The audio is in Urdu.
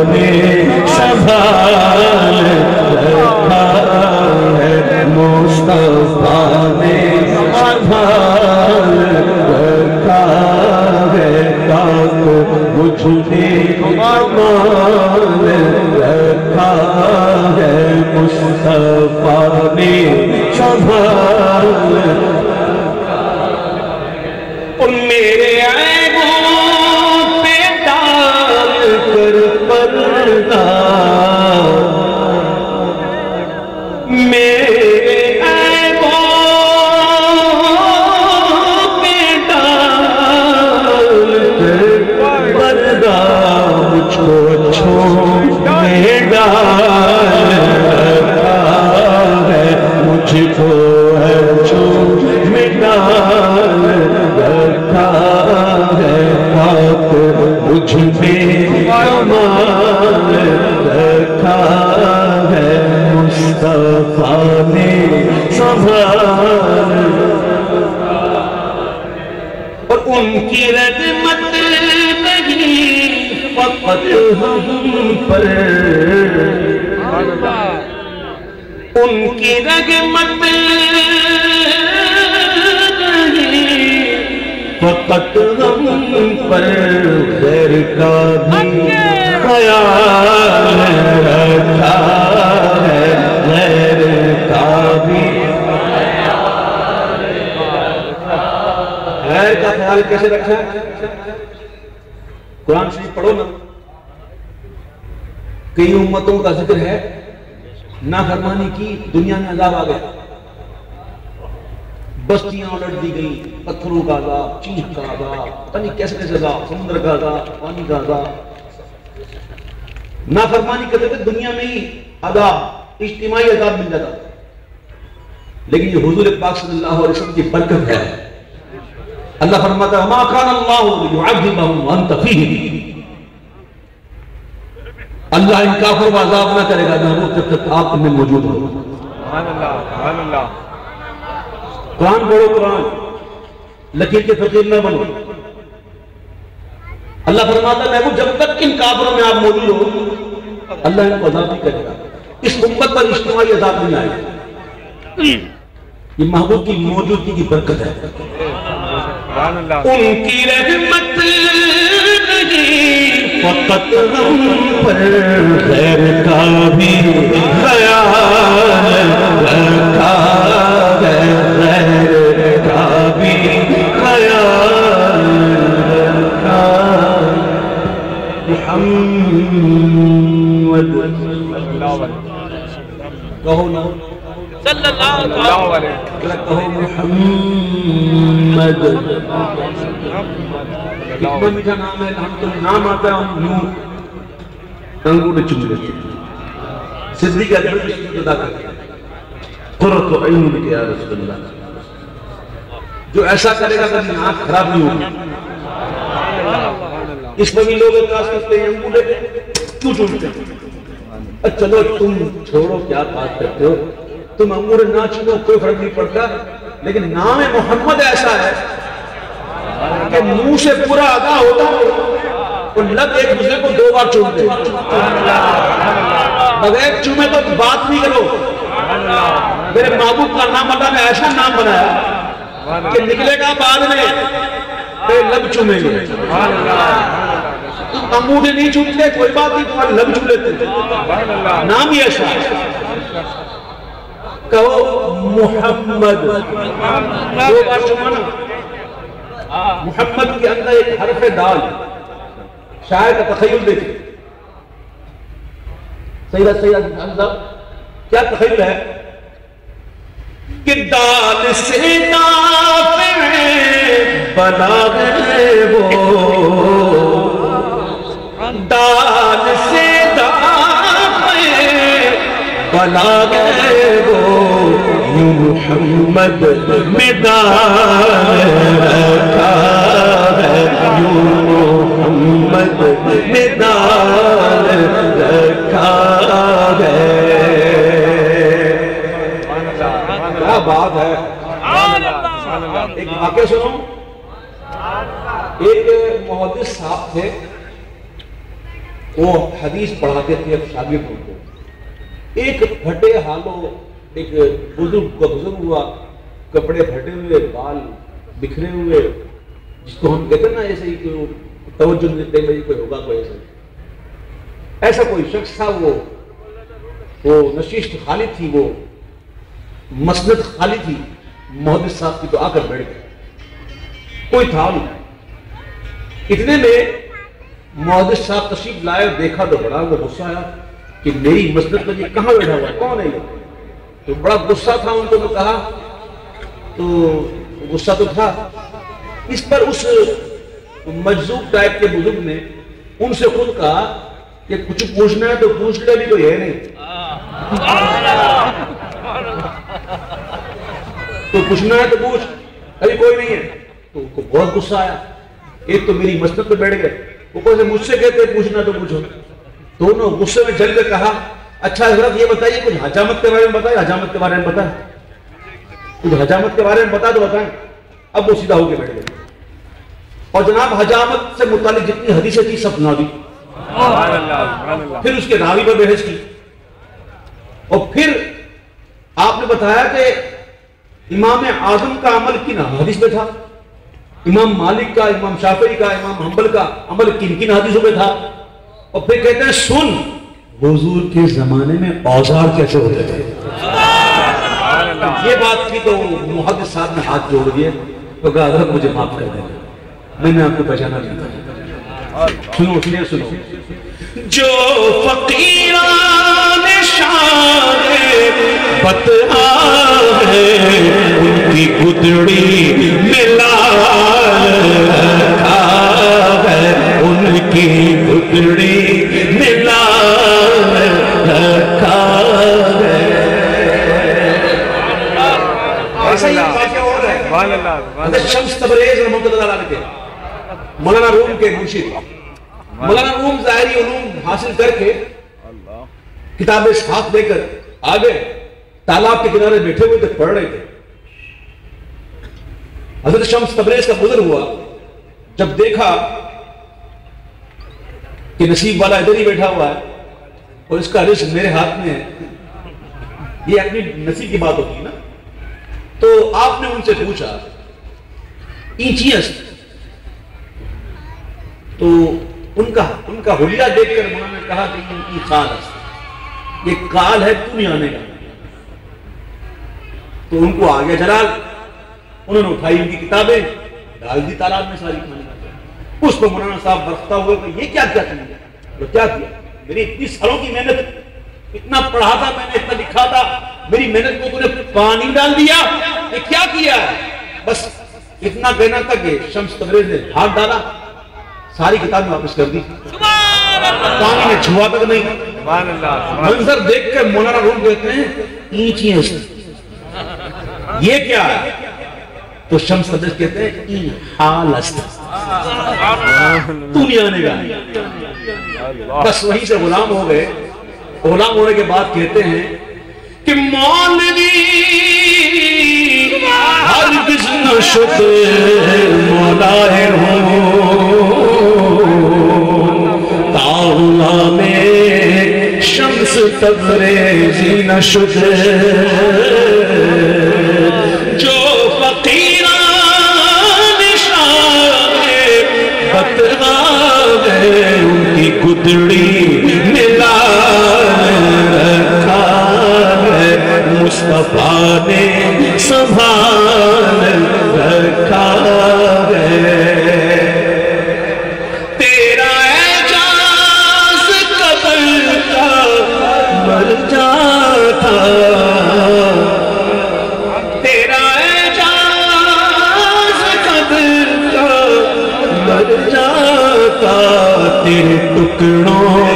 نے سنبھال رکھا ہے، مصطفیٰ نے سنبھال رکھا ہے، تاک مجھ نے مان رکھا ہے، مصطفیٰ نے سنبھال اور میرے عیبوں پہ ڈال کر پردہ، میرے عیبوں پہ ڈال کر پردہ، مجھ کو چھوڑنے ڈال رکھا ہے، مجھ کو چھوڑنے ڈال رکھا ہے، پاک مجھ میں کمال رکھا ہے، مصطفیٰ نے سنبھال اور ان کی رحمت نہیں فقط ہم پر، ان کی رحمت فقط ہم پر، غیر کا بھی خیال رکھا ہے، غیر کا بھی غیر کا خیال کیسے رکھا ہے؟ قرآن شریف پڑھو نا، کئی امتوں کا ذکر ہے نافرمانی کی، دنیا میں عذاب آ گیا، بستیاں الٹ دی گئی، پتھروں کا عذاب، چیخ کا عذاب، پتہ نہیں کیسے کیسے عذاب، سمندر کا عذاب، پانی کا عذاب، نافرمانی کرتے تھے دنیا میں ہی عذاب، اجتماعی عذاب مل جاتا، لیکن یہ حضور پاک صلی اللہ علیہ وسلم کی برکت ہے۔ اللہ فرماتا ہے وَمَا كَانَ اللَّهُ لِيُعَذِّبَهُمْ وَأَنْتَ فِيهِمْ، اللہ ان کافروں کو عذاب نہ کرے گا جب تک آپ میں موجود ہو۔ سبحان اللہ، سبحان اللہ۔ قرآن پڑھو، قرآن لکیر کے فقیر نہ بنو۔ اللہ فرماتا ہے محبوب جب تک ان کافروں میں آپ موجود ہو اللہ ان کو عذاب نہیں کرے گا، اس امت پر اجتماعی عذاب نہیں آئے گا، یہ محبوب کی موجودگی کی برکت ہے۔ ان کی رحمت نہیں فقط ہم پر، غیر کا بھی خیال رکھا ہے، غیر کا بھی خیال رکھا، محمد کہو نا صلی اللہ علیہ وسلم، کہو محمد، کتنا میٹھا نام ہے، ہم تو نام آتا ہے ہم یوں انگوٹھے چوم لیتے ہیں، صدیق اکبر کی شکر ادا کرتے ہیں، قرۃ عین بک یا رسول اللہ، جو ایسا کرے گا کبھی آنکھ خراب نہیں ہوگی۔ اس میں بھی لوگ اعتراض کرتے ہیں انگوٹھے کیوں چومتے ہیں؟ چلو تم چھوڑو کیا بات کرتے ہو، تم انگوٹھے نہ چومو کوئی فرق نہیں پڑتا، لیکن نام محمد ایسا ہے کہ منہ سے پورا ادا ہوتا اور لب ایک دوسرے کو 2 بار چومتے، بغیر چومے تو بات نہیں کرو۔ میرے محبوب کا نام اللہ نے ایسا نام بنایا کہ نکلے گا بعد میں پھر لب چومیں گے، تم انگوٹھے نہیں چومتے کوئی بات نہیں، تمہارے لب چوم لیتے، نام ہی ایسا ہے۔ کہو محمد، 2 بار چومانا۔ محمد کے اندر ایک حرف دال، شاعر کا تخیل دیکھیں، سیدہ حمزہ کیا تخیل ہے کہ دال سے دافع بنا گئے وہ، دال سے دافع بنا گئے وہ، محمد میں دال رکھا ہے، محمد میں دال رکھا ہے۔ کیا بات ہے، ایک واقعہ سنو، ایک محدث صاحب تھے، وہ حدیث پڑھاتے تھے شاگردوں کو. ایک پھٹے حالوں ایک بزرگ کا گزر ہوا, کپڑے پھٹے ہوئے, بال بکھرے ہوئے, جس کو ہم کہتے ہیں نا ایسے ہی کہ توجہ نہیں دیتے بھائی کوئی ہوگا کوئی ایسا کوئی شخص تھا. وہ نشست خالی تھی, وہ مسند خالی تھی. محدث صاحب کی تو آ کر بیٹھ گئے, کوئی تھا نہیں. اتنے میں محدث صاحب تشریف لائے, دیکھا تو بڑا وہ غصہ آیا کہ میری مسجد میں یہ کہاں بیٹھا ہوا ہے, کون ہے یہ؟ تو بڑا غصہ تھا ان کو. تو کہا تو غصہ تو تھا. اس پر اس مجذوب ٹائپ کے بزرگ نے ان سے خود کہا کہ کچھ پوچھنا ہے تو پوچھ لے, بھی کوئی ہے نہیں. تو پوچھنا ہے تو پوچھ, ابھی کوئی نہیں ہے. تو ان کو بہت غصہ آیا. ایک تو میری مسجد پہ بیٹھ گئے, اوپر سے مجھ سے کہتے پوچھنا تو پوچھو. دونوں غصے میں جل کے کہا اچھا حضرت یہ بتائیے کچھ حجامت کے بارے میں بتائیں. حجامت کے بارے میں بتائیں, کچھ حجامت کے بارے میں بتا تو بتائیں. اب وہ سیدھا ہو کے بیٹھ گئے اور جناب حجامت سے متعلق جتنی حدیثیں تھی سب سنا دی. پھر اس کے راوی پر بحث کی, اور پھر آپ نے بتایا کہ امام اعظم کا عمل کن حدیث میں تھا, امام مالک کا, امام شافعی کا, امام حنبل کا عمل کن کن حدیثوں میں تھا. اور پھر کہتے ہیں سن حضور کے زمانے میں اوزار کیسے ہوتے تھے. یہ بات کی تو محدث صاحب نے ہاتھ جوڑ دیے تو کہا حضرت مجھے معاف کر دیں, میں نے آپ کو پہچانا نہیں تھا. سنو سنو, جو فقیران شان بتہا ہے ان کی گدڑی ملا رکھا ہے, ان کی گدڑی ملا رکھا ہے. ایسا ہی واقعہ ہو رہا ہے. حضرت شمس تبریز رحمۃ اللہ علیہ کے مولانا روم کے مرشد, مولانا روم ظاہری علوم حاصل کر کے کتابیں ساتھ لے کر آگے تالاب کے کنارے بیٹھے ہوئے تھے, پڑھ رہے تھے. حضرت شمس تبریز کا گزر ہوا, جب دیکھا کہ نصیب والا ادھر ہی بیٹھا ہوا ہے اور اس کا رزق میرے ہاتھ میں ہے, یہ اپنی نصیب کی بات ہوتی ہے نا. تو آپ نے ان سے پوچھا اینچیس, تو ان کا حلیہ دیکھ کر انہوں نے کہا کہ ان کی کال ہے, یہ کال ہے تو نہیں آنے کا. تو ان کو آگے جلال, انہوں نے اٹھائی ان کی کتابیں ڈال دی تالاب میں ساری کھانے. اس کو مولانا صاحب برختا ہوئے کہ یہ کیا کیا تم نے, تو کیا کیا, میری اتنی سالوں کی محنت, اتنا پڑھا تھا میں نے, اتنا لکھا تھا, میری محنت کو تو نے پانی ڈال دیا, یہ کیا کیا ہے. بس اتنا کہنا تھا کہ شمس تبریز نے ہاتھ ڈالا, ساری کتابیں واپس کر دی, پانی نے چھوا تک نہیں. منظر دیکھ کر مولانا روم کہتے ہیں اینچیاں, یہ کیا ہے. تو شمس تبریز کہتے ہیں ای حال است, تو نہیں آنے گا. بس وہیں سے غلام ہو گئے. غلام ہونے کے بعد کہتے ہیں کہ مولوی ہرگز نہ شد مولا تاؤلا میں شمس تبریزی نہ شد. جو فقیران شان بتہا ہے ان کی گدڑی ملا رکھا ہے, مصطفیٰ نے سنبھال رکھا ہے. تیرا اعجاز قبر کا مر جاتا, تیرا اعجاز قبر کا مر جاتا, تیرے ٹکڑوں